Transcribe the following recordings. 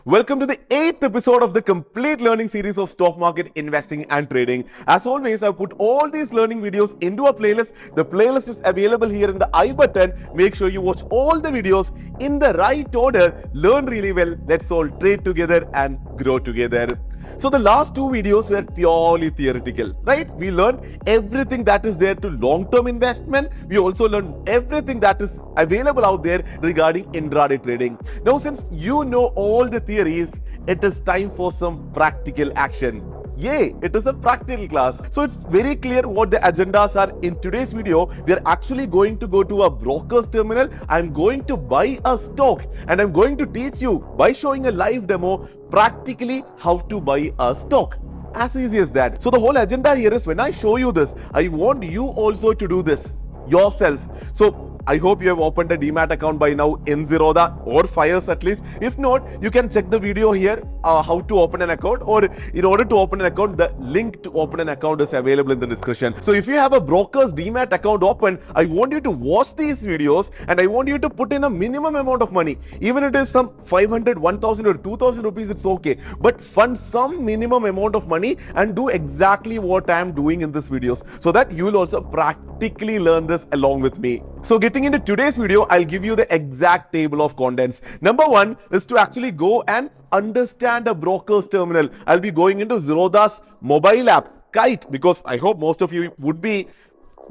Welcome to the 8th episode of the complete learning series of stock market investing and trading. As always, I've put all these learning videos into a playlist. The playlist is available here in the I button. Make sure you watch all the videos in the right order. Learn really well. Let's all trade together and grow together. So the last two videos were purely theoretical, right? We learned everything that is there to long-term investment. We also learned everything that is available out there regarding intraday trading. Now, since you know all the theories, it is time for some practical action. Yay, it is a practical class. So it's very clear what the agendas are. In today's video, we are actually going to go to a broker's terminal. I'm going to buy a stock and I'm going to teach you by showing a live demo practically how to buy a stock. As easy as that. So the whole agenda here is when I show you this, I want you also to do this yourself. So I hope you have opened a Demat account by now in Zerodha or Fires at least. If not, you can check the video here how to open an account, or in order to open an account, the link to open an account is available in the description. So if you have a broker's Demat account open, I want you to watch these videos and I want you to put in a minimum amount of money. Even if it is some 500, 1000 or 2000 rupees, it's okay. But fund some minimum amount of money and do exactly what I am doing in these videos so that you will also practically learn this along with me. So getting into today's video, I'll give you the exact table of contents. Number one is to actually go and understand a broker's terminal. I'll be going into Zerodha's mobile app, Kite, because I hope most of you would be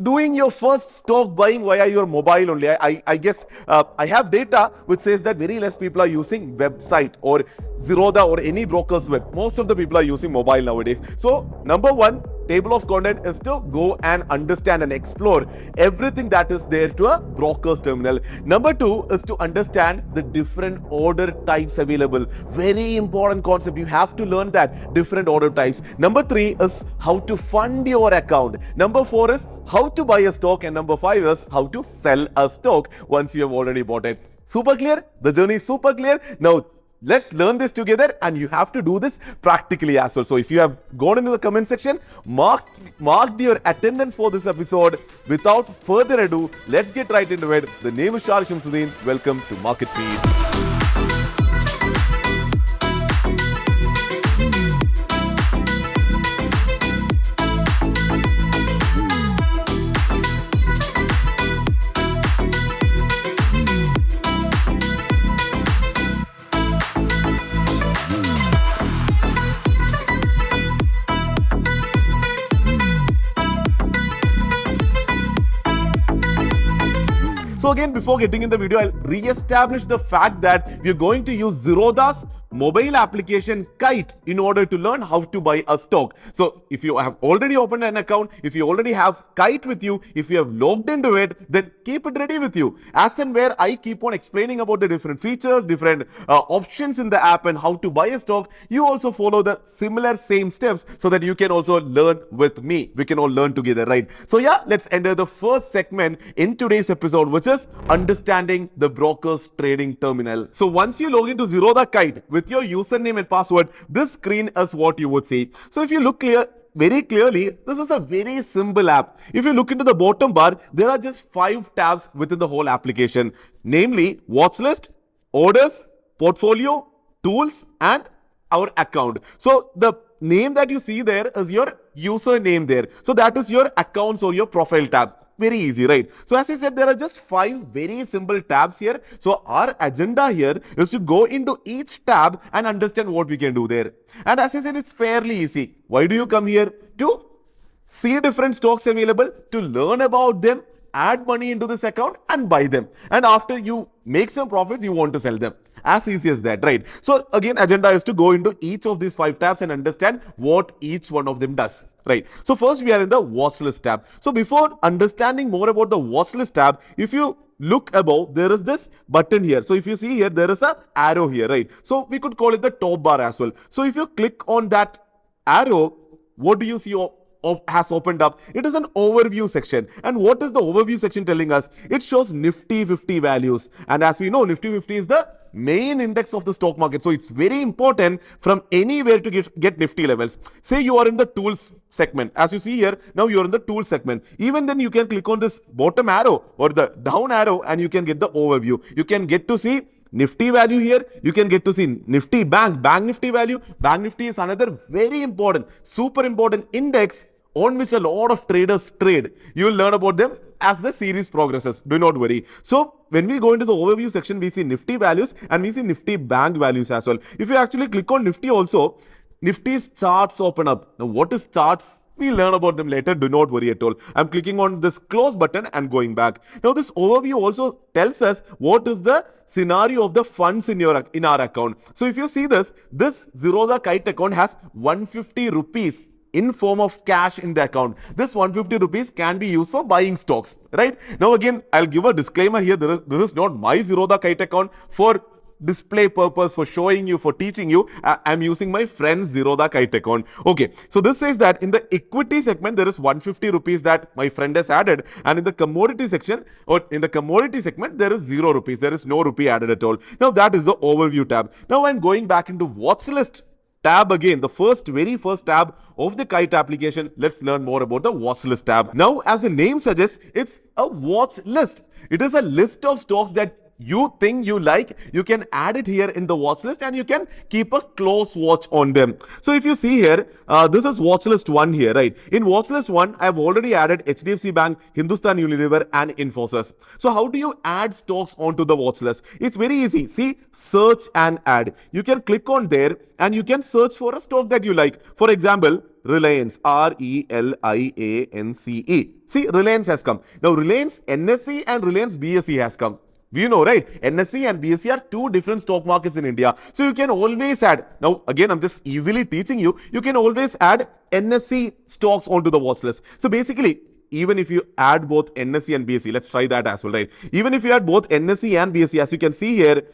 doing your first stock buying via your mobile only. I guess I have data which says that very less people are using website or Zerodha or any broker's web. Most of the people are using mobile nowadays. So number one, table of content is to go and understand and explore everything that is there to a broker's terminal. Number two is to understand the different order types available. Very important concept. You have to learn that different order types. Number three is how to fund your account. Number four is how to buy a stock, and number five is how to sell a stock once you have already bought it. Super clear? The journey is super clear. Now, let's learn this together, and you have to do this practically as well. So if you have gone into the comment section, marked your attendance for this episode. Without further ado, let's get right into it. The name is Sharique Samsudheen. Welcome to Market Feed. So again, before getting in the video, I'll re-establish the fact that we're going to use Zerodha's mobile application Kite in order to learn how to buy a stock. So if you have already opened an account, if you already have Kite with you, if you have logged into it, then keep it ready with you. As and where I keep on explaining about the different features, different options in the app and how to buy a stock, you also follow the similar same steps so that you can also learn with me. We can all learn together, right? So yeah, let's enter the first segment in today's episode, which is understanding the broker's trading terminal. So once you log into Zerodha Kite with your username and password, this screen is what you would see. So if you look very clearly, this is a very simple app. If you look into the bottom bar, there are just 5 tabs within the whole application, namely watch list, orders, portfolio, tools, and our account. So the name that you see there is your username there. So that is your accounts or your profile tab. Very easy, right? So as I said, there are just 5 very simple tabs here. So our agenda here is to go into each tab and understand what we can do there. And as I said, it's fairly easy. Why do you come here? To see different stocks available, to learn about them, add money into this account and buy them. And after you make some profits, you want to sell them. As easy as that, right? So again, agenda is to go into each of these 5 tabs and understand what each one of them does. Right. So first we are in the watch list tab. So before understanding more about the watch list tab, if you look above, there is this button here. So if you see here, there is a arrow here, right? So we could call it the top bar as well. So if you click on that arrow, what do you see has opened up? It is an overview section. And what is the overview section telling us? It shows Nifty 50 values. And as we know, Nifty 50 is the main index of the stock market. So it's very important from anywhere to get Nifty levels. Say you are in the tools segment. As you see here, now you're in the tools segment. Even then you can click on this bottom arrow or the down arrow and you can get the overview. You can get to see Nifty value here, you can get to see Nifty Bank Nifty value. Bank Nifty is another very important, super important index on which a lot of traders trade. You will learn about them as the series progresses. Do not worry. So when we go into the overview section, we see Nifty values and we see Nifty Bank values as well. If you actually click on Nifty also, Nifty's charts open up. Now what is charts? We'll learn about them later. Do not worry at all. I'm clicking on this close button and going back. Now this overview also tells us what is the scenario of the funds in our account. So if you see this Zerodha Kite account has 150 rupees in form of cash in the account. This 150 rupees can be used for buying stocks, right? Now again, I'll give a disclaimer here. This is not my Zerodha Kite account. For display purpose, for showing you, for teaching you, I'm using my friend's Zerodha Kite account. Okay, so this says that in the equity segment, there is 150 rupees that my friend has added, and in the commodity section or in the commodity segment, there is 0 rupees. There is no rupee added at all. Now that is the overview tab. Now I'm going back into watch list tab again, the very first tab of the Kite application. Let's learn more about the watch list tab. Now, as the name suggests, it's a watch list. It is a list of stocks that you think you like. You can add it here in the watch list and you can keep a close watch on them. So if you see here, this is watch list 1 here, right? In watch list 1, I've already added HDFC Bank, Hindustan Unilever and Infosys. So how do you add stocks onto the watch list? It's very easy. See, search and add. You can click on there and you can search for a stock that you like. For example, Reliance, RELIANCE. See, Reliance has come. Now, Reliance NSE and Reliance BSE has come. You know, right? NSE and BSE are two different stock markets in India. So you can always add. Now, again, I'm just easily teaching you. You can always add NSE stocks onto the watch list. So basically, even if you add both NSE and BSE, let's try that as well, right? Even if you add both NSE and BSE, as you can see here,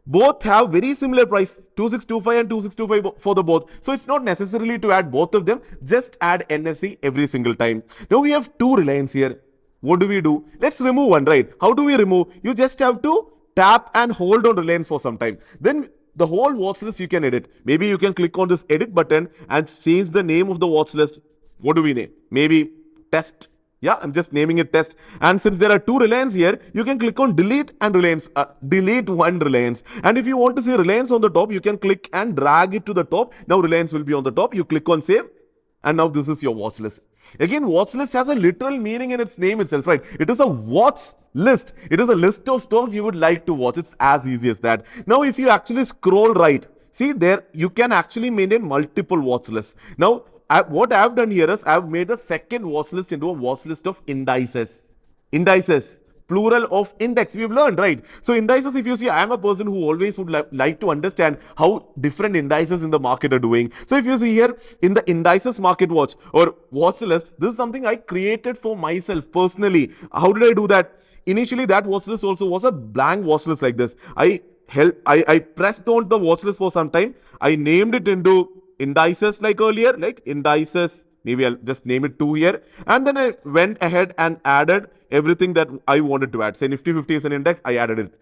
both have very similar price, 2625 and 2625 for the both. So it's not necessarily to add both of them. Just add NSE every single time. Now we have two Reliance here. What do we do? Let's remove one, right? How do we remove? You just have to tap and hold on Reliance for some time. Then the whole watch list you can edit. Maybe you can click on this edit button and change the name of the watch list. What do we name? Maybe test. Yeah, I'm just naming it test. And since there are two Reliance here, you can click on delete and Reliance. Delete one Reliance. And if you want to see Reliance on the top, you can click and drag it to the top. Now Reliance will be on the top. You click on save. And now this is your watch list. Again, watch list has a literal meaning in its name itself, right? It is a watch list. It is a list of stocks you would like to watch. It's as easy as that. Now, if you actually scroll right, see there, you can actually maintain multiple watch lists. Now, what I have done here is I have made a second watch list into a watch list of indices. Indices. Plural of index, we've learned, right? So indices, if you see, I am a person who always would like to understand how different indices in the market are doing. So if you see here in the indices market watch or watch list, this is something I created for myself personally. How did I do that? Initially, that watch list also was a blank watch list like this. I pressed on the watch list for some time. I named it into indices like earlier, like indices. Maybe I'll just name it 2 here. And then I went ahead and added everything that I wanted to add. Say Nifty 50 is an index, I added it.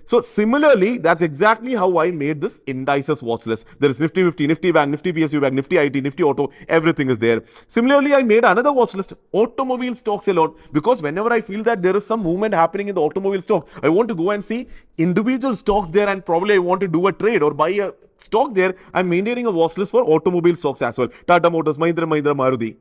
So similarly, that's exactly how I made this indices watch list. There is Nifty 50, Nifty Bank, Nifty PSU Bank, Nifty IT, Nifty Auto, everything is there. Similarly, I made another watch list, automobile stocks alone, because whenever I feel that there is some movement happening in the automobile stock, I want to go and see individual stocks there and probably I want to do a trade or buy a stock there. I'm maintaining a watch list for automobile stocks as well. Tata Motors, Mahindra, Maruti.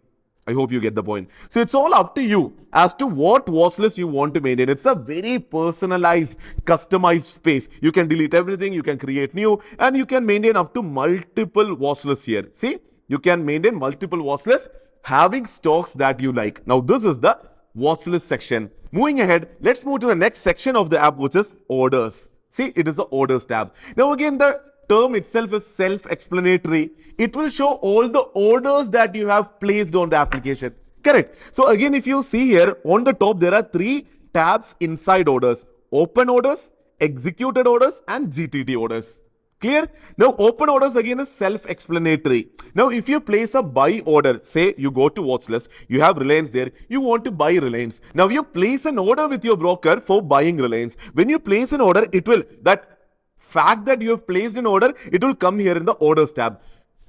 I hope you get the point. So it's all up to you as to what watch list you want to maintain. It's a very personalized, customized space. You can delete everything, you can create new, and you can maintain up to multiple watch lists here. See, you can maintain multiple watch lists having stocks that you like. Now, this is the watch list section. Moving ahead, let's move to the next section of the app, which is orders. See, it is the orders tab. Now, again, the term itself is self-explanatory. It will show all the orders that you have placed on the application. Correct. So again, if you see here on the top, there are 3 tabs inside orders: open orders, executed orders, and GTT orders. Clear? Now, open orders again is self-explanatory. Now, if you place a buy order, say you go to watch list, you have Reliance there, you want to buy Reliance. Now, you place an order with your broker for buying Reliance. When you place an order, that fact that you have placed an order, it will come here in the orders tab.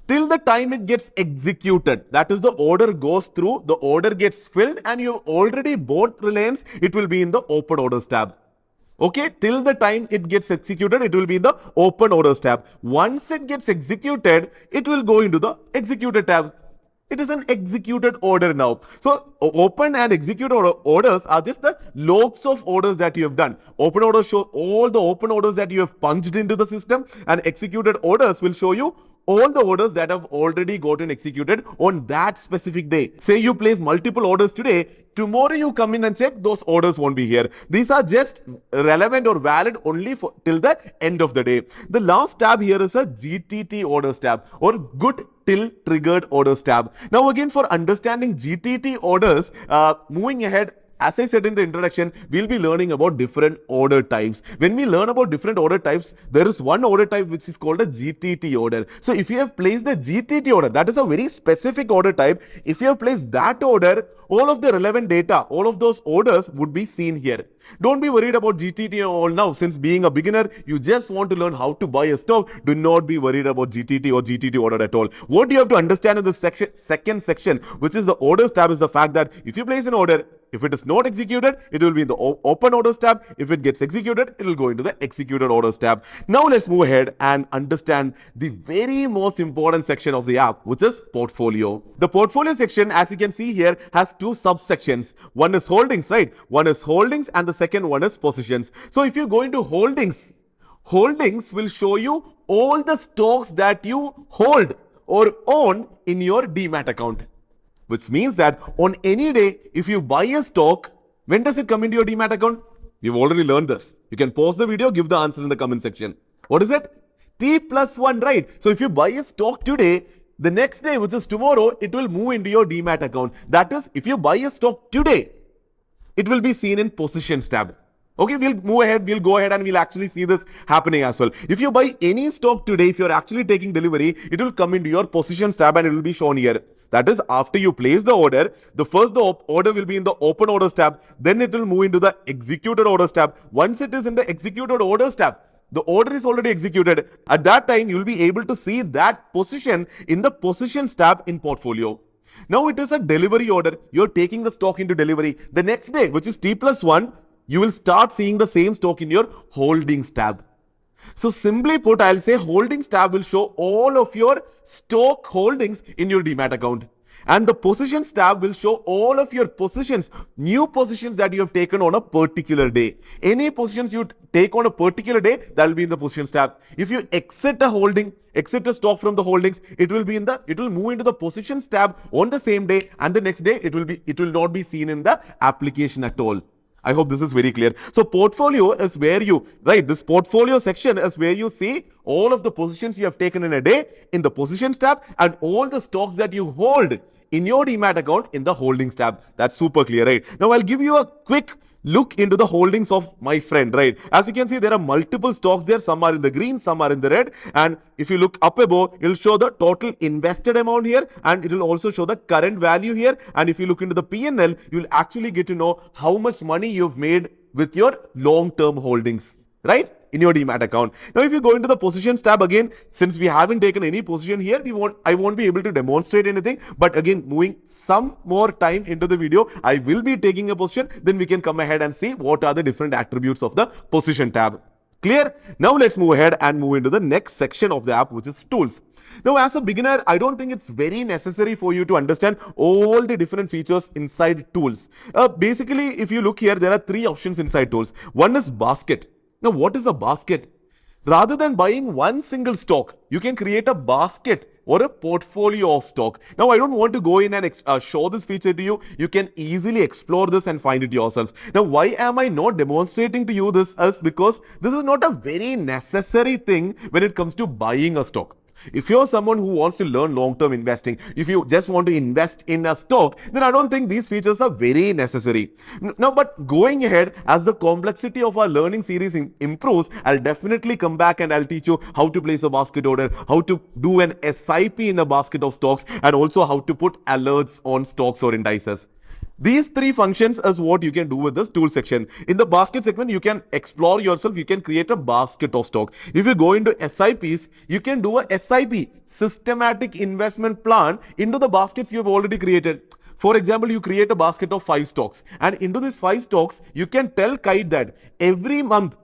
Till the time it gets executed, that is the order goes through, the order gets filled and you have already bought Reliance, it will be in the open orders tab. Okay, till the time it gets executed, it will be in the open orders tab. Once it gets executed, it will go into the executed tab. It is an executed order now. So open and executed orders are just the logs of orders that you have done. Open orders show all the open orders that you have punched into the system, and executed orders will show you all the orders that have already gotten executed on that specific day. Say you place multiple orders today, tomorrow you come in and check, those orders won't be here. These are just relevant or valid only for till the end of the day. The last tab here is a GTT orders tab, or good till triggered orders tab. Now again, for understanding GTT orders, moving ahead, as I said in the introduction, we'll be learning about different order types. When we learn about different order types, there is one order type which is called a GTT order. So if you have placed a GTT order, that is a very specific order type. If you have placed that order, all of the relevant data, all of those orders would be seen here. Don't be worried about GTT all now. Since being a beginner, you just want to learn how to buy a stock. Do not be worried about GTT or GTT order at all. What you have to understand in the second section, which is the orders tab, is the fact that if you place an order, if it is not executed, it will be in the open orders tab. If it gets executed, it will go into the executed orders tab. Now let's move ahead and understand the very most important section of the app, which is portfolio. The portfolio section, as you can see here, has two subsections. One is holdings, right? One is holdings and the second one is positions. So if you go into holdings, holdings will show you all the stocks that you hold or own in your demat account. Which means that on any day, if you buy a stock, when does it come into your demat account? We've already learned this. You can pause the video, give the answer in the comment section. What is it? T+1, right? So if you buy a stock today, the next day, which is tomorrow, it will move into your demat account. That is, if you buy a stock today, it will be seen in positions tab. Okay, we'll move ahead, we'll go ahead and we'll actually see this happening as well. If you buy any stock today, if you're actually taking delivery, it will come into your positions tab and it will be shown here. That is, after you place the order, the order will be in the open orders tab, then it will move into the executed orders tab. Once it is in the executed orders tab, the order is already executed. At that time, you'll be able to see that position in the positions tab in portfolio. Now it is a delivery order. You're taking the stock into delivery. The next day, which is T+1, you will start seeing the same stock in your holdings tab. So simply put, I'll say holdings tab will show all of your stock holdings in your demat account. And the positions tab will show all of your positions, new positions that you have taken on a particular day. Any positions you take on a particular day, that will be in the positions tab. If you exit a holding, exit a stock from the holdings, it will move into the positions tab on the same day, and the next day it will not be seen in the application at all. I hope this is very clear. So portfolio is where this portfolio section is where you see all of the positions you have taken in a day in the positions tab, and all the stocks that you hold in your demat account in the holdings tab. That's super clear, right? Now I'll give you a quick look into the holdings of my friend, right? As you can see, there are multiple stocks there. Some are in the green, some are in the red. And if you look up above, it will show the total invested amount here, and it will also show the current value here. And if you look into the P&L, you'll actually get to know how much money you've made with your long-term holdings, right? In your demat account. Now, if you go into the positions tab again, since we haven't taken any position here, I won't be able to demonstrate anything. But again, moving some more time into the video, I will be taking a position. Then we can come ahead and see what are the different attributes of the position tab. Clear? Now let's move ahead and move into the next section of the app, which is tools. Now, as a beginner, I don't think it's very necessary for you to understand all the different features inside tools. Basically, if you look here, there are three options inside tools. One is basket. Now, what is a basket? Rather than buying one single stock, you can create a basket or a portfolio of stock. Now, I don't want to go in and show this feature to you. You can easily explore this and find it yourself. Now, why am I not demonstrating to you this? Because this is not a very necessary thing when it comes to buying a stock. If you're someone who wants to learn long-term investing, if you just want to invest in a stock, then I don't think these features are very necessary. Now, but going ahead, as the complexity of our learning series improves, I'll definitely come back and I'll teach you how to place a basket order, how to do an SIP in a basket of stocks, and also how to put alerts on stocks or indices. These three functions is what you can do with this tool section. In the basket segment, you can explore yourself. You can create a basket of stock. If you go into SIPs, you can do a SIP, systematic investment plan, into the baskets you have already created. For example, you create a basket of 5 stocks, and into these 5 stocks, you can tell Kite that every month,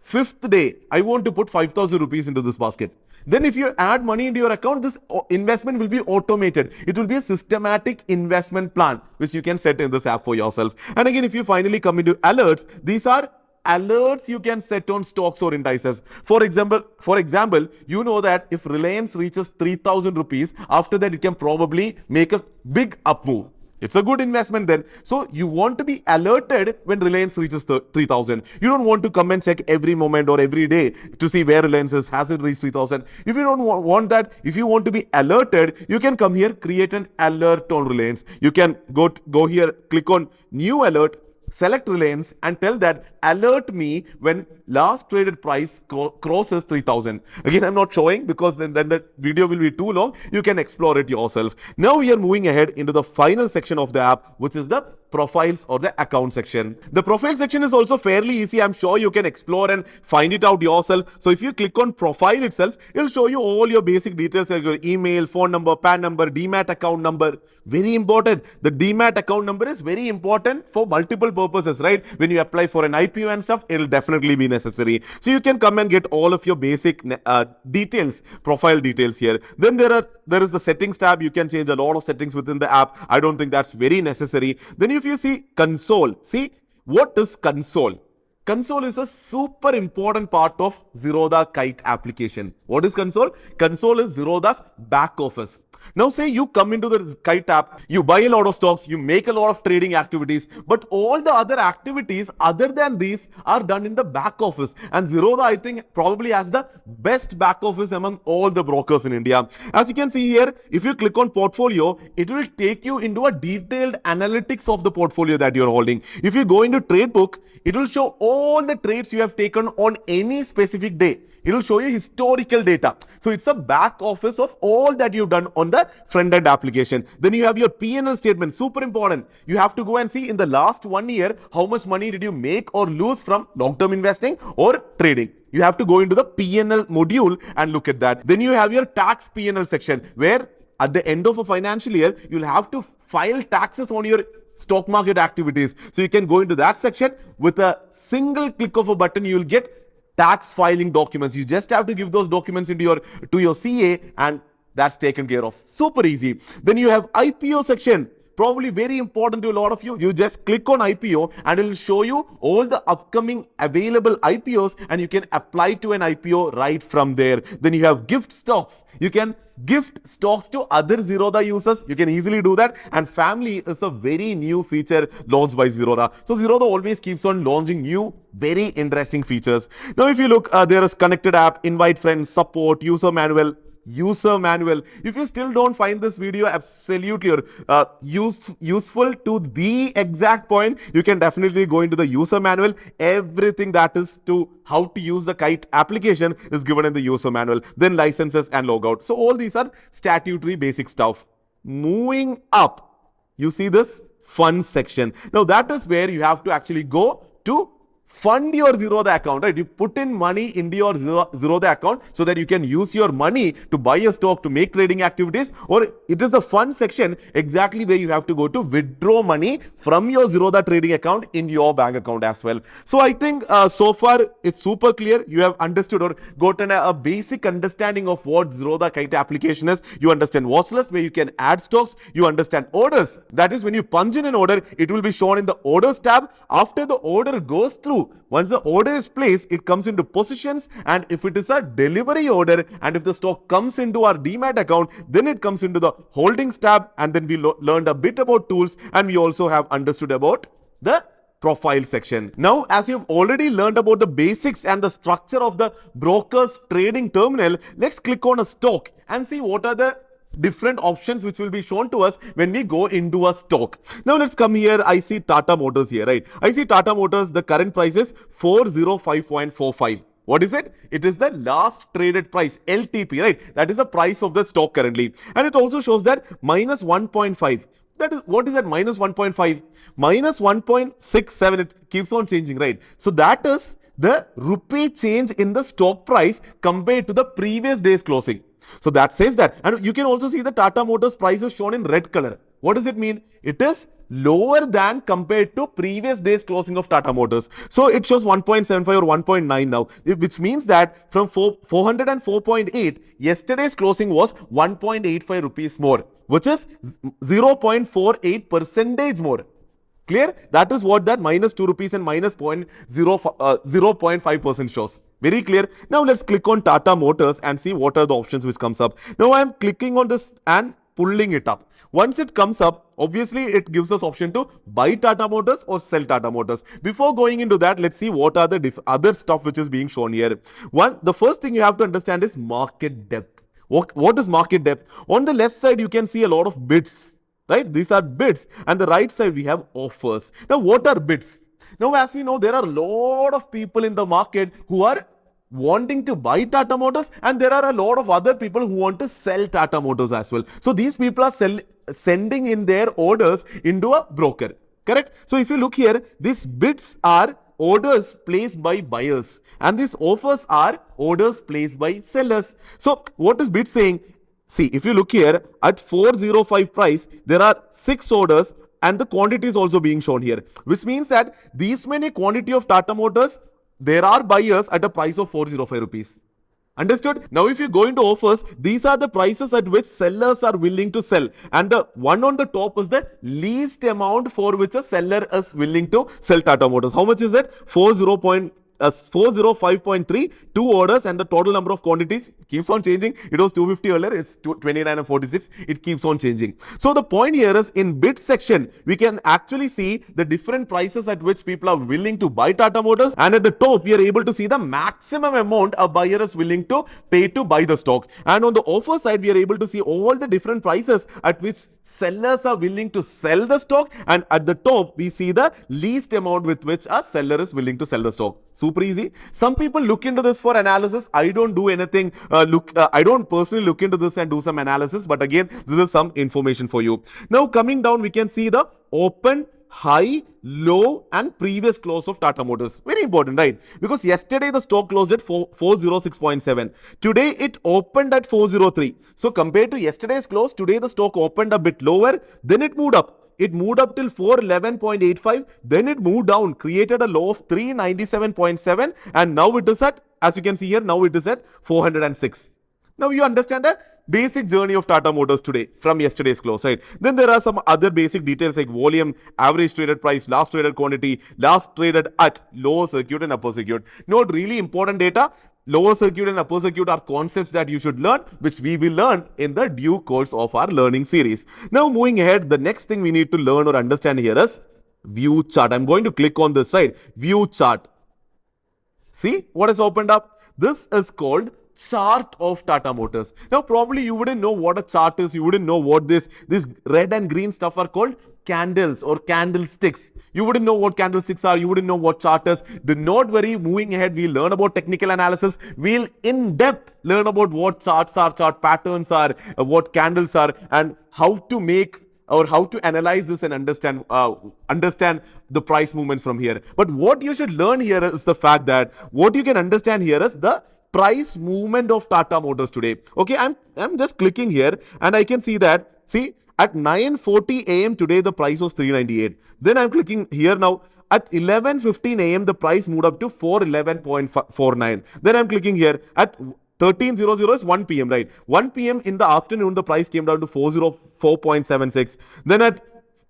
5th day, I want to put 5,000 rupees into this basket. Then if you add money into your account, this investment will be automated. It will be a systematic investment plan, which you can set in this app for yourself. And again, if you finally come into alerts, these are alerts you can set on stocks or indices. For example, you know that if Reliance reaches 3,000 rupees, after that it can probably make a big up move. It's a good investment then. So you want to be alerted when Reliance reaches 3,000. You don't want to come and check every moment or every day to see where Reliance is. Has it reached 3,000? If you don't want that, if you want to be alerted, you can come here, create an alert on Reliance. You can go here, click on new alert, select Reliance and tell that alert me when last traded price crosses 3,000. Again, I'm not showing because then the video will be too long. You can explore it yourself. Now we are moving ahead into the final section of the app, which is the profiles or the account section. The profile section is also fairly easy. I'm sure you can explore and find it out yourself. So if you click on profile itself, it'll show you all your basic details like your email, phone number, PAN number, demat account number. Very important. The demat account number is very important for multiple purposes, right? When you apply for an IPO and stuff, it'll definitely be necessary. So you can come and get all of your basic details, profile details here. Then there is the settings tab. You can change a lot of settings within the app. I don't think that's very necessary. Then if you see console, see what is console? Console is a super important part of Zerodha Kite application. What is console? Console is Zerodha's back office. Now say you come into the Kite app, you buy a lot of stocks, you make a lot of trading activities, but all the other activities other than these are done in the back office. And Zerodha, I think, probably has the best back office among all the brokers in India. As you can see here, if you click on portfolio, it will take you into a detailed analytics of the portfolio that you're holding. If you go into trade book, it will show all the trades you have taken on any specific day. It will show you historical data. So it's a back office of all that you've done on the front end application. Then you have your P&L statement, super important. You have to go and see in the last 1 year, how much money did you make or lose from long-term investing or trading. You have to go into the P&L module and look at that. Then you have your tax P&L section, where at the end of a financial year, you'll have to file taxes on your stock market activities. So you can go into that section with a single click of a button. You will get tax filing documents. You just have to give those documents to your CA and that's taken care of. Super easy. Then you have IPO section. Probably very important to a lot of you. You just click on IPO and it will show you all the upcoming available IPOs and you can apply to an IPO right from there. Then you have gift stocks. You can gift stocks to other Zerodha users. You can easily do that. And family is a very new feature launched by Zerodha. So Zerodha always keeps on launching new, very interesting features. Now, if you look, there is connected app, invite friends, support, user manual. If you still don't find this video absolutely useful to the exact point, you can definitely go into the user manual. Everything that is to how to use the Kite application is given in the user manual. Then licenses and logout. So all these are statutory basic stuff. Moving up, you see this fund section. Now that is where you have to actually go to fund your Zerodha account, right? You put in money into your Zerodha account so that you can use your money to buy a stock, to make trading activities, or it is the fund section exactly where you have to go to withdraw money from your Zerodha trading account in your bank account as well. So I think so far it's super clear. You have understood or gotten a basic understanding of what Zerodha Kite application is. You understand watch list where you can add stocks. You understand orders. That is when you punch in an order, it will be shown in the orders tab. After the order goes through, once the order is placed, it comes into positions, and if it is a delivery order and if the stock comes into our demat account, then it comes into the holdings tab, and then we learned a bit about tools, and we also have understood about the profile section. Now, as you've already learned about the basics and the structure of the broker's trading terminal, let's click on a stock and see what are the different options which will be shown to us when we go into a stock. Now let's come here. I see Tata Motors here, right? I see Tata Motors, the current price is 405.45. What is it? It is the last traded price, LTP, right? That is the price of the stock currently. And it also shows that minus 1.5. That is, what is that minus 1.5? Minus 1.67, it keeps on changing, right? So that is the rupee change in the stock price compared to the previous day's closing. So that says that. And you can also see the Tata Motors price is shown in red color. What does it mean? It is lower than compared to previous day's closing of Tata Motors. So it shows 1.75 or 1.9 now, which means that from 404.8, yesterday's closing was 1.85 rupees more, which is 0.48 percentage more. Clear? That is what that minus 2 rupees and minus 0.5% shows. Very clear. Now let's click on Tata Motors and see what are the options which comes up. Now I am clicking on this and pulling it up. Once it comes up, obviously it gives us option to buy Tata Motors or sell Tata Motors. Before going into that, let's see what are the other stuff which is being shown here. The first thing you have to understand is market depth. What is market depth? On the left side, you can see a lot of bids. Right? These are bids. And the right side, we have offers. Now, what are bids? Now, as we know, there are a lot of people in the market who are wanting to buy Tata Motors, and there are a lot of other people who want to sell Tata Motors as well. So, these people are sending in their orders into a broker. Correct? So, if you look here, these bids are orders placed by buyers, and these offers are orders placed by sellers. So, what is bid saying? See, if you look here at 405 price, there are 6 orders and the quantity is also being shown here, which means that these many quantity of Tata Motors, there are buyers at a price of 405 rupees. Understood? Now, if you go into offers, these are the prices at which sellers are willing to sell. And the one on the top is the least amount for which a seller is willing to sell Tata Motors. How much is it? 405.3, 2 orders, and the total number of quantities keeps on changing. It was 250 earlier, it's 29 and 46. It keeps on changing. So the point here is, in bid section, we can actually see the different prices at which people are willing to buy Tata Motors, and at the top we are able to see the maximum amount a buyer is willing to pay to buy the stock. And on the offer side, we are able to see all the different prices at which sellers are willing to sell the stock, and at the top we see the least amount with which a seller is willing to sell the stock. Super easy. Some people look into this for analysis. I don't do anything. I don't personally look into this and do some analysis, but again, this is some information for you. Now, coming down, we can see the open, high, low, and previous close of Tata Motors. Very important, right? Because yesterday the stock closed at 406.7. Today it opened at 403. So compared to yesterday's close, today the stock opened a bit lower. Then it moved up. It moved up till 411.85. Then it moved down, created a low of 397.7. And now it is at, as you can see here, now it is at 406. Now you understand the basic journey of Tata Motors today from yesterday's close, right? Then there are some other basic details like volume, average traded price, last traded quantity, last traded at, lower circuit and upper circuit. Not really important data. Lower circuit and upper circuit are concepts that you should learn, which we will learn in the due course of our learning series. Now, moving ahead, the next thing we need to learn or understand here is view chart. I'm going to click on this side, view chart. See what has opened up? This is called chart of Tata Motors. Now, probably you wouldn't know what a chart is. You wouldn't know what this red and green stuff are called candles or candlesticks. You wouldn't know what candlesticks are. You wouldn't know what chart is. Do not worry. Moving ahead, we'll learn about technical analysis. We'll in depth learn about what charts are, chart patterns are, what candles are, and how to make or how to analyze this and understand the price movements from here. But what you should learn here is the fact that what you can understand here is the price movement of Tata Motors today. Okay, I'm just clicking here and I can see that, see, at 9:40 a.m. today, the price was 398. Then I'm clicking here now. At 11:15 a.m., the price moved up to 411.49. Then I'm clicking here. At 13:00 is 1 p.m., right? 1 p.m. in the afternoon, the price came down to 404.76. Then at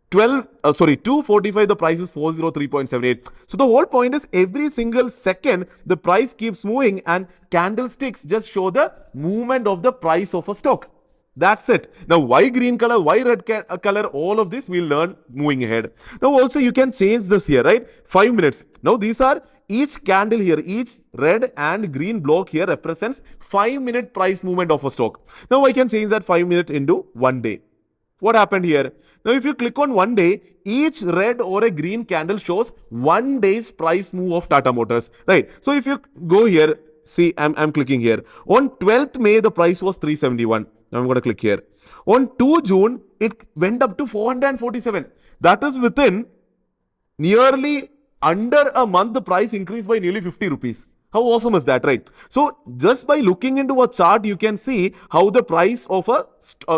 2:45, the price is 403.78. So the whole point is every single second, the price keeps moving and candlesticks just show the movement of the price of a stock. That's it. Now, why green color, why red color, all of this we'll learn moving ahead. Now, also you can change this here, right? 5 minutes. Now, these are each candle here, each red and green block here represents 5-minute price movement of a stock. Now, I can change that 5 minute into 1 day. What happened here? Now, if you click on 1 day, each red or a green candle shows 1 day's price move of Tata Motors, right? So, if you go here, see, I'm clicking here. On 12th May, the price was 371. Now, I'm going to click here. On 2 June, it went up to 447. That is within nearly under a month, the price increased by nearly 50 rupees. How awesome is that, right? So just by looking into a chart, you can see how the price of a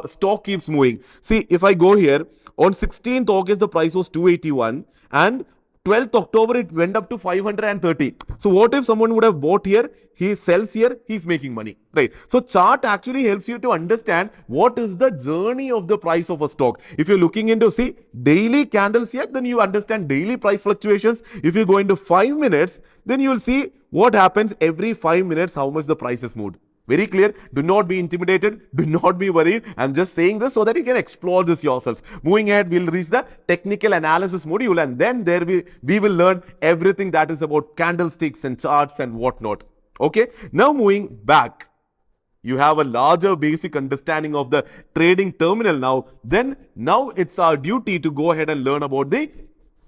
stock keeps moving. See, if I go here, on 16th August, the price was 281 and 12th October, it went up to 530. So what if someone would have bought here, he sells here, he's making money, right? So chart actually helps you to understand what is the journey of the price of a stock. If you're looking into, see, daily candles here, then you understand daily price fluctuations. If you go into 5 minutes, then you will see what happens every 5 minutes, how much the price is moved. Very clear. Do not be intimidated. Do not be worried. I'm just saying this so that you can explore this yourself. Moving ahead, we'll reach the technical analysis module, and then we will learn everything that is about candlesticks and charts and whatnot. Okay. Now moving back. You have a larger basic understanding of the trading terminal now. Then now it's our duty to go ahead and learn about the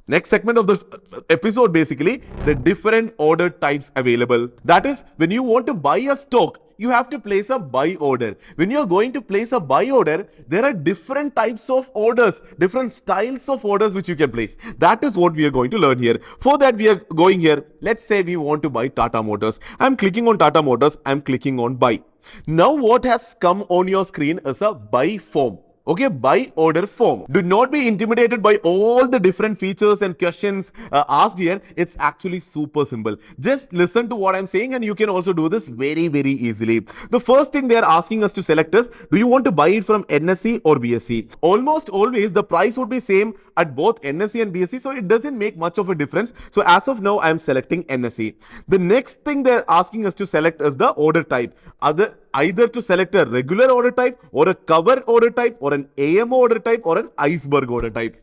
next segment of the episode, basically the different order types available. That is, when you want to buy a stock, you have to place a buy order. When you're going to place a buy order, there are different types of orders, different styles of orders which you can place. That is what we are going to learn here. For that, we are going here. Let's say we want to buy Tata Motors. I'm clicking on Tata Motors. I'm clicking on buy. Now what has come on your screen is a buy form. Okay, buy order form. Do not be intimidated by all the different features and questions asked here. It's actually super simple. Just listen to what I'm saying and you can also do this very, very easily. The first thing they're asking us to select is, do you want to buy it from NSE or BSE? Almost always the price would be same at both NSE and BSE, so it doesn't make much of a difference. So as of now, I'm selecting NSE. The next thing they're asking us to select is the order type. Either to select a regular order type or a cover order type or an AMO order type or an iceberg order type.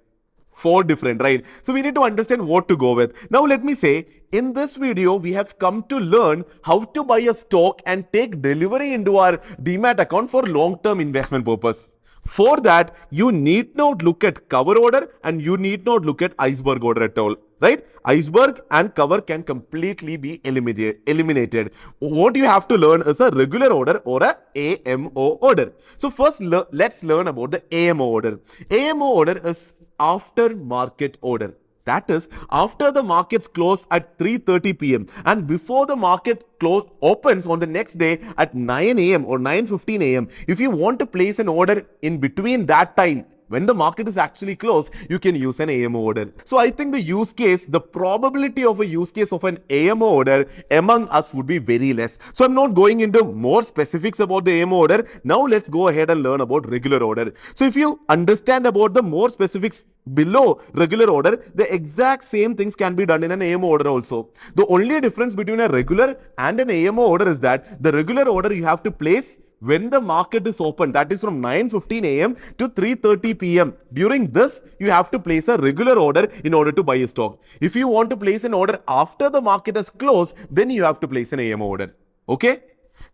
4 different, right? So we need to understand what to go with. Now let me say, in this video, we have come to learn how to buy a stock and take delivery into our Demat account for long-term investment purpose. For that, you need not look at cover order and you need not look at iceberg order at all, right? Iceberg and cover can completely be eliminated. What you have to learn is a regular order or a AMO order. So first, let's learn about the AMO order. AMO order is after market order. That is, after the markets close at 3:30 p.m. and before the market opens on the next day at 9 a.m. or 9:15 a.m. If you want to place an order in between that time, when the market is actually closed, you can use an AMO order. So I think the use case, the probability of a use case of an AMO order among us would be very less. So I'm not going into more specifics about the AMO order. Now let's go ahead and learn about regular order. So if you understand about the more specifics below regular order, the exact same things can be done in an AMO order also. The only difference between a regular and an AMO order is that the regular order you have to place when the market is open, that is from 9:15 a.m. to 3:30 p.m. During this, you have to place a regular order in order to buy a stock. If you want to place an order after the market has closed, then you have to place an AMO order. Okay?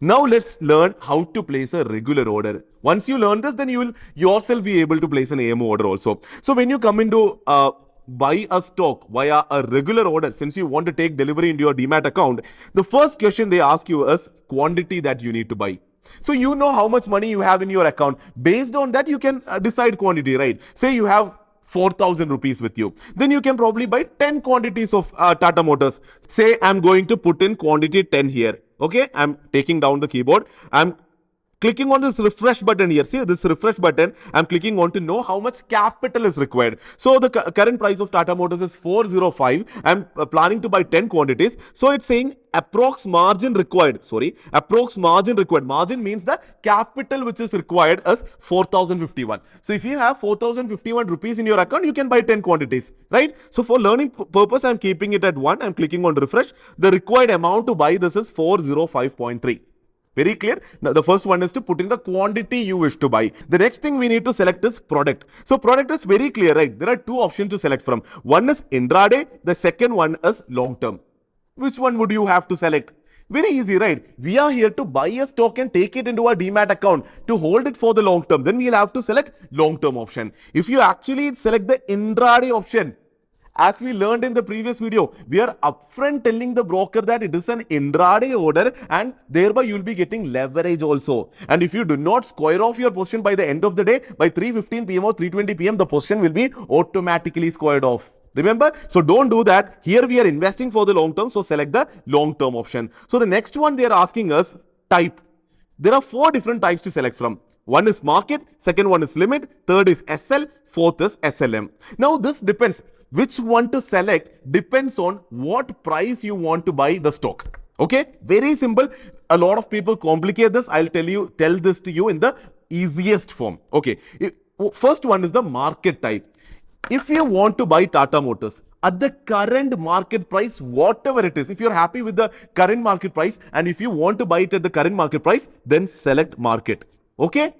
Now let's learn how to place a regular order. Once you learn this, then you will yourself be able to place an AMO order also. So when you come into buy a stock via a regular order, since you want to take delivery into your Demat account, the first question they ask you is quantity that you need to buy. So you know how much money you have in your account. Based on that, you can decide quantity, right? Say you have 4,000 rupees with you. Then you can probably buy 10 quantities of Tata Motors. Say I'm going to put in quantity 10 here. Okay, I'm taking down the keyboard. I'm clicking on this refresh button here. See this refresh button, I'm clicking on to know how much capital is required. So the current price of Tata Motors is 405. I'm planning to buy 10 quantities. So it's saying approx margin required. Approx margin required. Margin means the capital which is required is 4,051. So if you have 4,051 rupees in your account, you can buy 10 quantities, right? So for learning purpose, I'm keeping it at 1. I'm clicking on refresh. The required amount to buy this is 405.3. Very clear? Now, the first one is to put in the quantity you wish to buy. The next thing we need to select is product. So product is very clear, right? There are 2 options to select from. One is intraday. The second one is long term. Which one would you have to select? Very easy, right? We are here to buy a stock and take it into our Demat account to hold it for the long term. Then we'll have to select long term option. If you actually select the intraday option, as we learned in the previous video, we are upfront telling the broker that it is an intraday order and thereby you will be getting leverage also. And if you do not square off your position by the end of the day, by 3:15 p.m. or 3:20 p.m., the position will be automatically squared off. Remember? So don't do that. Here we are investing for the long term. So select the long term option. So the next one they are asking us type. There are 4 different types to select from. One is market, second one is limit, third is SL, fourth is SLM. Now this depends. Which one to select depends on what price you want to buy the stock. Okay, very simple. A lot of people complicate this. I'll tell this to you in the easiest form. Okay, first one is the market type. If you want to buy Tata Motors at the current market price, whatever it is, if you're happy with the current market price and if you want to buy it at the current market price, then select market. Okay?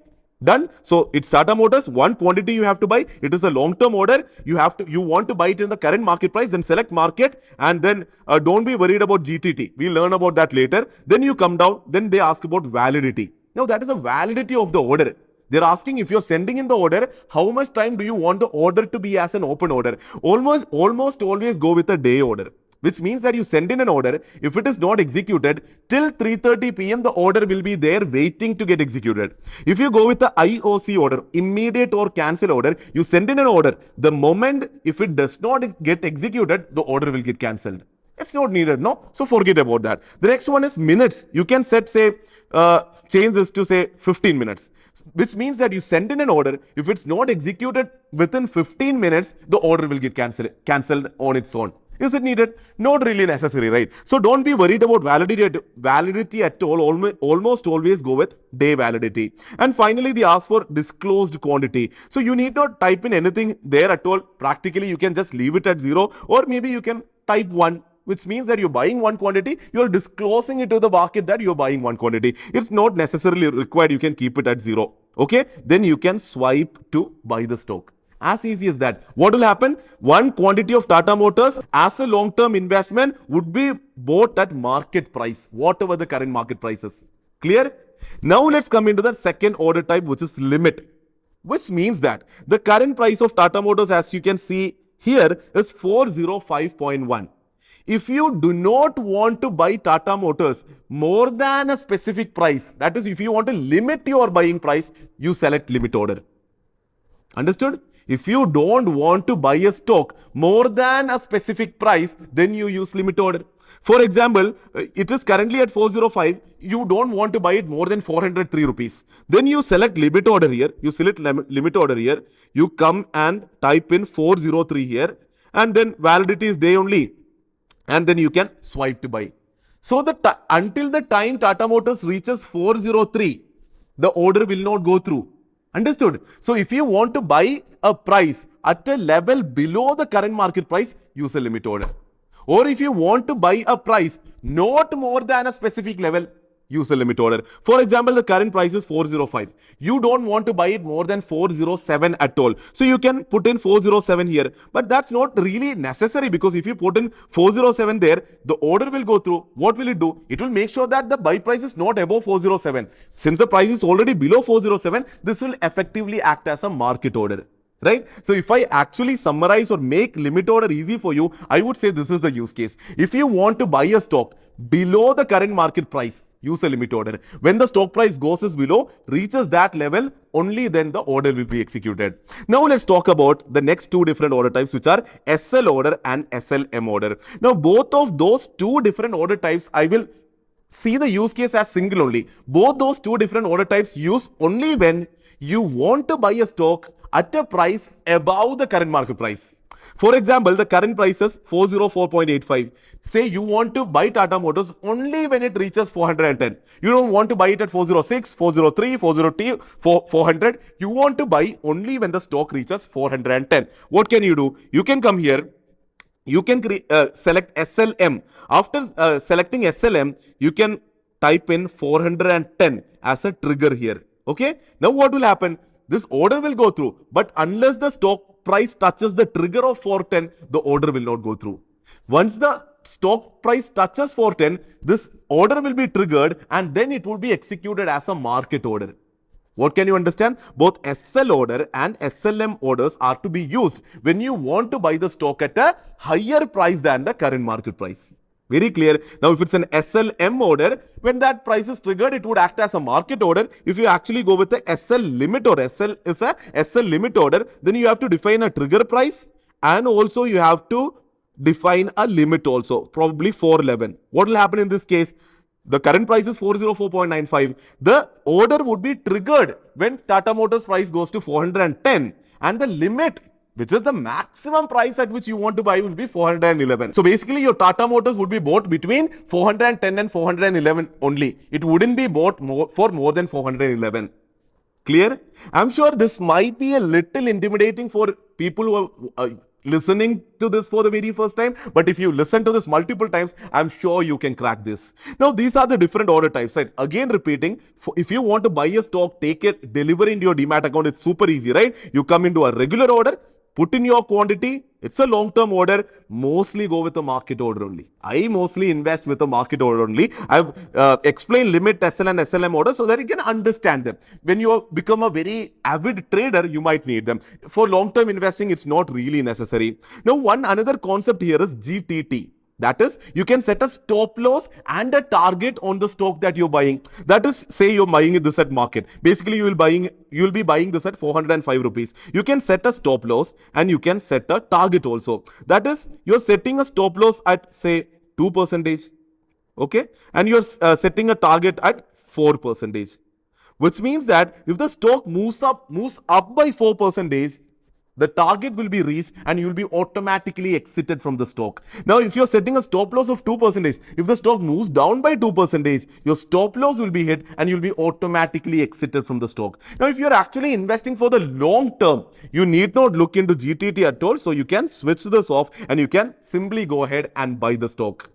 Done. So it's Tata Motors, one quantity you have to buy. It is a long-term order. You want to buy it in the current market price, then select market, and then don't be worried about GTT. We'll learn about that later. Then you come down, then they ask about validity. Now that is the validity of the order. They're asking if you're sending in the order, how much time do you want the order to be as an open order? Almost always go with a day order, which means that you send in an order. If it is not executed till 3:30 p.m., the order will be there waiting to get executed. If you go with the IOC order, immediate or cancel order, you send in an order. The moment if it does not get executed, the order will get cancelled. It's not needed, no? So forget about that. The next one is minutes. You can set, change this to say 15 minutes, which means that you send in an order. If it's not executed within 15 minutes, the order will get cancelled on its own. Is it needed? Not really necessary, right? So don't be worried about validity at all. Almost always go with day validity. And finally, they ask for disclosed quantity. So you need not type in anything there at all. Practically, you can just leave it at 0, or maybe you can type 1. Which means that you're buying one quantity, you're disclosing it to the market that you're buying one quantity. It's not necessarily required. You can keep it at 0. Okay? Then you can swipe to buy the stock. As easy as that. What will happen? One quantity of Tata Motors as a long-term investment would be bought at market price, whatever the current market price is. Clear? Now let's come into the second order type, which is limit. Which means that the current price of Tata Motors, as you can see here, is 405.1. If you do not want to buy Tata Motors more than a specific price, that is, if you want to limit your buying price, you select limit order. Understood? If you don't want to buy a stock more than a specific price, then you use limit order. For example, it is currently at 405. You don't want to buy it more than 403 rupees. Then you select limit order here. You select limit order here. You come and type in 403 here. And then validity is day only. And then you can swipe to buy. So until the time Tata Motors reaches 403, the order will not go through. Understood? So if you want to buy a price at a level below the current market price, use a limit order. Or if you want to buy a price not more than a specific level, use a limit order. For example, the current price is 405. You don't want to buy it more than 407 at all. So you can put in 407 here. But that's not really necessary, because if you put in 407 there, the order will go through. What will it do? It will make sure that the buy price is not above 407. Since the price is already below 407, this will effectively act as a market order. Right? So if I actually summarize or make limit order easy for you, I would say this is the use case. If you want to buy a stock below the current market price, use a limit order. When the stock price goes below, reaches that level, only then the order will be executed. Now let's talk about the next 2 different order types, which are SL order and SLM order. Now both of those 2 different order types, I will see the use case as single only. Both those 2 different order types use only when you want to buy a stock at a price above the current market price. For example, the current price is 404.85. Say you want to buy Tata Motors only when it reaches 410. You don't want to buy it at 406, 403, 402, 400. You want to buy only when the stock reaches 410. What can you do? You can come here. You can select SLM. After selecting SLM, you can type in 410 as a trigger here. Okay. Now what will happen? This order will go through, but unless the stock price touches the trigger of 410, the order will not go through. Once the stock price touches 410, this order will be triggered and then it will be executed as a market order. What can you understand? Both SL order and SLM orders are to be used when you want to buy the stock at a higher price than the current market price. Very clear. Now, if it's an SLM order, when that price is triggered, it would act as a market order. If you actually go with the SL limit order, SL is a SL limit order, then you have to define a trigger price and also you have to define a limit also, probably 411. What will happen in this case? The current price is 404.95. The order would be triggered when Tata Motors price goes to 410, and the limit, which is the maximum price at which you want to buy, will be 411. So basically your Tata Motors would be bought between 410 and 411 only. It wouldn't be bought for more than 411. Clear? I'm sure this might be a little intimidating for people who are listening to this for the very first time, but if you listen to this multiple times, I'm sure you can crack this. Now, these are the different order types, right? Again, repeating, if you want to buy a stock, take it, deliver into your demat account, it's super easy, right? You come into a regular order, put in your quantity. It's a long-term order. Mostly go with a market order only. I mostly invest with a market order only. I've explained limit, SL and SLM order so that you can understand them. When you become a very avid trader, you might need them. For long-term investing, it's not really necessary. Now, another concept here is GTT. That is, you can set a stop loss and a target on the stock that you're buying. That is, say you're buying this at market. Basically, you'll be buying this at 405 rupees. You can set a stop loss and you can set a target also. That is, you're setting a stop loss at say 2%, okay, and you're setting a target at 4%, which means that if the stock moves up by 4%, the target will be reached and you will be automatically exited from the stock. Now, if you're setting a stop loss of 2%, if the stock moves down by 2%, your stop loss will be hit and you'll be automatically exited from the stock. Now, if you're actually investing for the long term, you need not look into GTT at all. So you can switch this off and you can simply go ahead and buy the stock.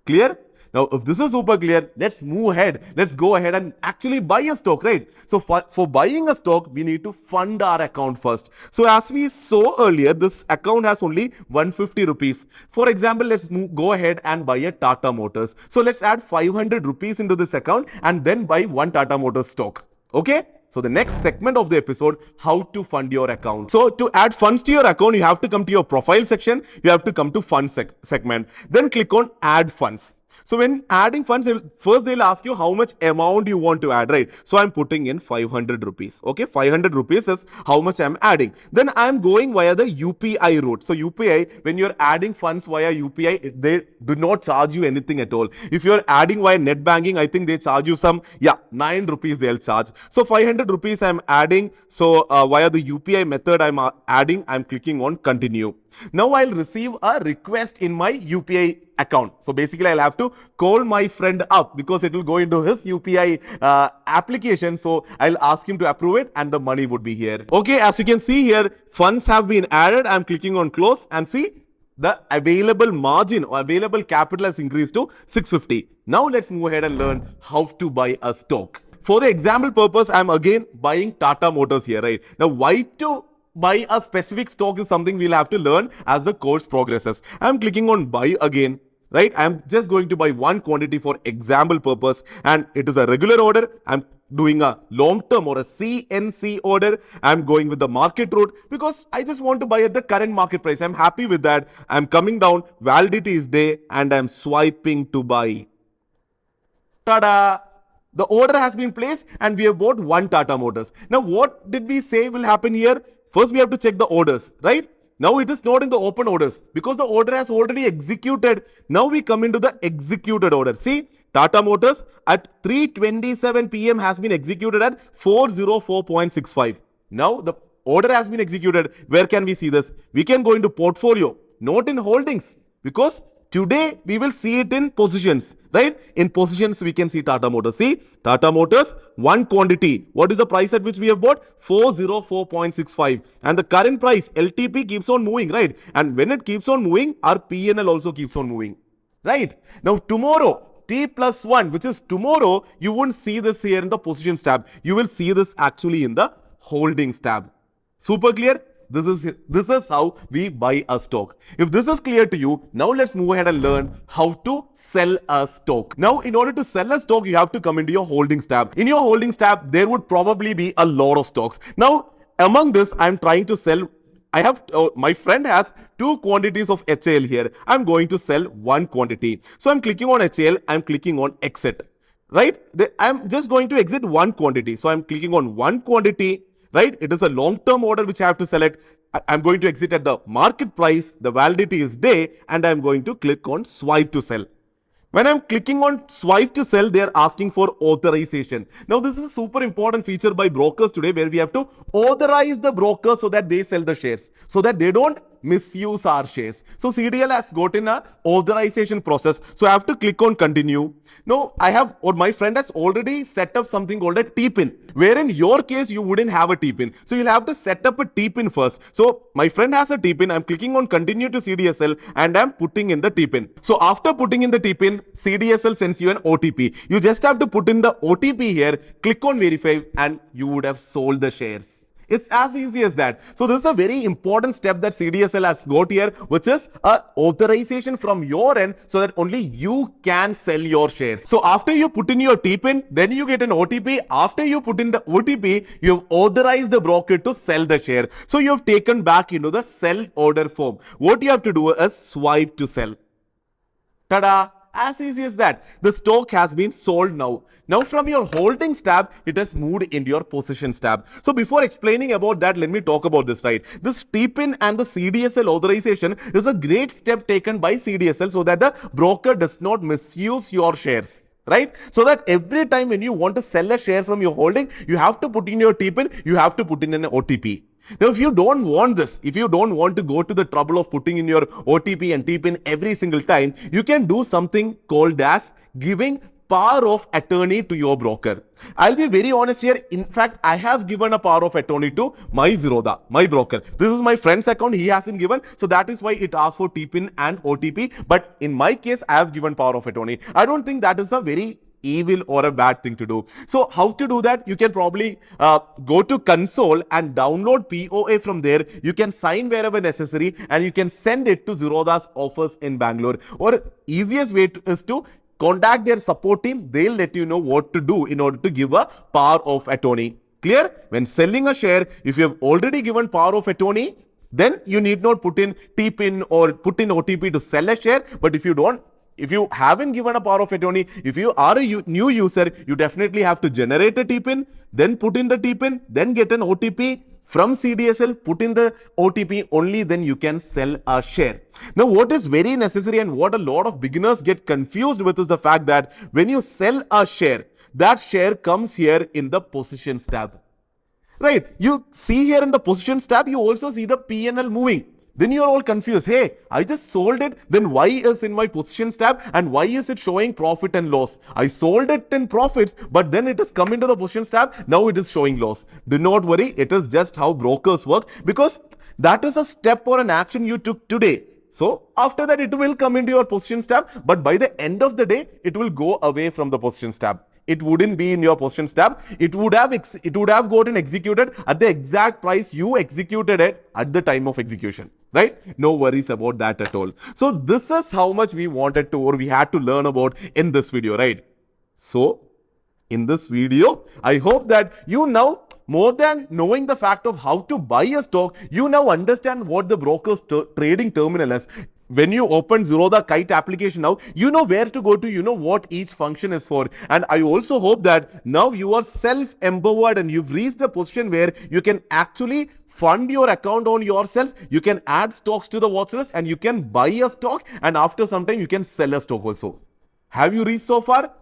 Clear? Now, if this is super clear, let's move ahead. Let's go ahead and actually buy a stock, right? So for buying a stock, we need to fund our account first. So as we saw earlier, this account has only 150 rupees. For example, let's go ahead and buy a Tata Motors. So let's add 500 rupees into this account and then buy one Tata Motors stock. Okay? So the next segment of the episode, how to fund your account. So to add funds to your account, you have to come to your profile section. You have to come to fund segment. Then click on add funds. So when adding funds, first they'll ask you how much amount you want to add, right? So I'm putting in 500 rupees. Okay, 500 rupees is how much I'm adding. Then I'm going via the UPI route. So UPI, when you're adding funds via UPI, they do not charge you anything at all. If you're adding via net banking, I think they charge you some, 9 rupees they'll charge. So 500 rupees I'm adding. So via the UPI method I'm adding, I'm clicking on continue. Now I'll receive a request in my UPI account. So basically I'll have to call my friend up because it will go into his UPI application. So I'll ask him to approve it and the money would be here. Okay, as you can see here, funds have been added. I'm clicking on close and see the available margin or available capital has increased to 650. Now let's move ahead and learn how to buy a stock. For the example purpose, I'm again buying Tata Motors here, right? Now why to buy a specific stock is something we'll have to learn as the course progresses. I'm clicking on buy again, right? I'm just going to buy one quantity for example purpose and it is a regular order. I'm doing a long term or a CNC order. I'm going with the market route because I just want to buy at the current market price. I'm happy with that. I'm coming down, validity is day and I'm swiping to buy. Ta-da! The order has been placed and we have bought one Tata Motors. Now what did we say will happen here? First, we have to check the orders, right? Now it is not in the open orders because the order has already executed. Now we come into the executed order. See, Tata Motors at 3:27 p.m. has been executed at 404.65. Now the order has been executed. Where can we see this? We can go into portfolio, not in holdings, because today we will see it in positions, right? In positions, we can see Tata Motors. See, Tata Motors, one quantity. What is the price at which we have bought? 404.65. And the current price, LTP, keeps on moving, right? And when it keeps on moving, our PNL also keeps on moving, right? Now, tomorrow, T+1, which is tomorrow, you won't see this here in the positions tab. You will see this actually in the holdings tab. Super clear? This is how we buy a stock. If this is clear to you, now let's move ahead and learn how to sell a stock. Now, in order to sell a stock, you have to come into your holdings tab. In your holdings tab, there would probably be a lot of stocks. Now, among this, I'm trying to sell. My friend has two quantities of HAL here. I'm going to sell one quantity. So I'm clicking on HAL. I'm clicking on exit, right? I'm just going to exit one quantity. So I'm clicking on one quantity. right? It is a long-term order which I have to select. I'm going to exit at the market price, the validity is day, and I'm going to click on swipe to sell. When I'm clicking on swipe to sell, they're asking for authorization. Now, this is a super important feature by brokers today where we have to authorize the broker so that they sell the shares, so that they don't misuse our shares. So CDL has gotten a authorization process. So I have to click on continue. Now I have, or my friend has already set up something called a T-pin, where in your case you wouldn't have a T-pin. So you'll have to set up a T-pin first. So my friend has a T-pin. I'm clicking on continue to CDSL and I'm putting in the T-pin. So after putting in the T-pin, CDSL sends you an OTP. You just have to put in the OTP here, click on verify, and you would have sold the shares. It's as easy as that. So this is a very important step that CDSL has got here, which is a authorization from your end so that only you can sell your shares. So after you put in your T-pin, then you get an OTP. After you put in the OTP, you have authorized the broker to sell the share. So you have taken back into the sell order form. What you have to do is swipe to sell. Ta-da! As easy as that. The stock has been sold now. Now from your holdings tab, it has moved into your positions tab. So before explaining about that, let me talk about this, right? This T-pin and the CDSL authorization is a great step taken by CDSL so that the broker does not misuse your shares. Right? So that every time when you want to sell a share from your holding, you have to put in your T-pin, you have to put in an OTP. Now, if you don't want this, if you don't want to go to the trouble of putting in your OTP and T-pin every single time, you can do something called as giving power of attorney to your broker. I'll be very honest here. In fact, I have given a power of attorney to my Zerodha, my broker. This is my friend's account. He hasn't given. So that is why it asks for T-pin and OTP. But in my case, I have given power of attorney. I don't think that is a very evil or a bad thing to do. So how to do that? You can probably go to console and download POA from there. You can sign wherever necessary and you can send it to Zerodha's office in Bangalore. Or easiest way is to contact their support team. They'll let you know what to do in order to give a power of attorney. Clear? When selling a share, if you have already given power of attorney, then you need not put in T-pin or put in OTP to sell a share. But if you haven't given a power of attorney, if you are a new user, you definitely have to generate a T-pin, then put in the T-pin, then get an OTP from CDSL, put in the OTP, only then you can sell a share. Now, what is very necessary and what a lot of beginners get confused with is the fact that when you sell a share, that share comes here in the positions tab. Right? You see here in the positions tab, you also see the P&L moving. Then you're all confused. Hey, I just sold it. Then why is in my positions tab and why is it showing profit and loss? I sold it in profits, but then it is come into the positions tab. Now it is showing loss. Do not worry. It is just how brokers work because that is a step or an action you took today. So after that, it will come into your positions tab. But by the end of the day, it will go away from the positions tab. It wouldn't be in your positions tab. It would have gotten executed at the exact price you executed it at the time of execution. Right? No worries about that at all. So this is how much we wanted to or we had to learn about in this video, right? So in this video, I hope that you now, more than knowing the fact of how to buy a stock, you now understand what the broker's trading terminal is. When you open Zerodha Kite application now, you know where to go to, you know what each function is for. And I also hope that now you are self-empowered and you've reached a position where you can actually fund your account on yourself. You can add stocks to the watch list and you can buy a stock and after some time you can sell a stock also. Have you reached so far?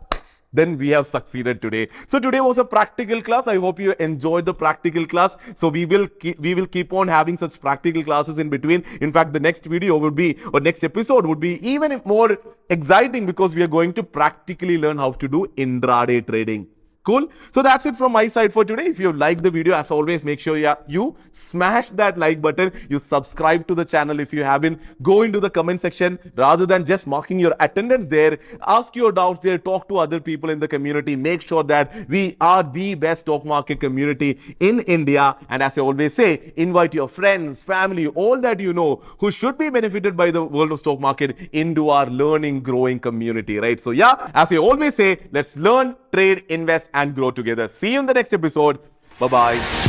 Then we have succeeded today. So today was a practical class. I hope you enjoyed the practical class. So we will keep on having such practical classes in between. In fact, the next video would be, or next episode would be even more exciting because we are going to practically learn how to do intraday trading. Cool. So that's it from my side for today. If you like the video, as always, make sure you smash that like button. You subscribe to the channel if you haven't. Go into the comment section rather than just marking your attendance there. Ask your doubts there. Talk to other people in the community. Make sure that we are the best stock market community in India. And as I always say, invite your friends, family, all that you know who should be benefited by the world of stock market into our learning, growing community, right? So yeah, as I always say, let's learn, trade, invest, and grow together. See you in the next episode. Bye-bye.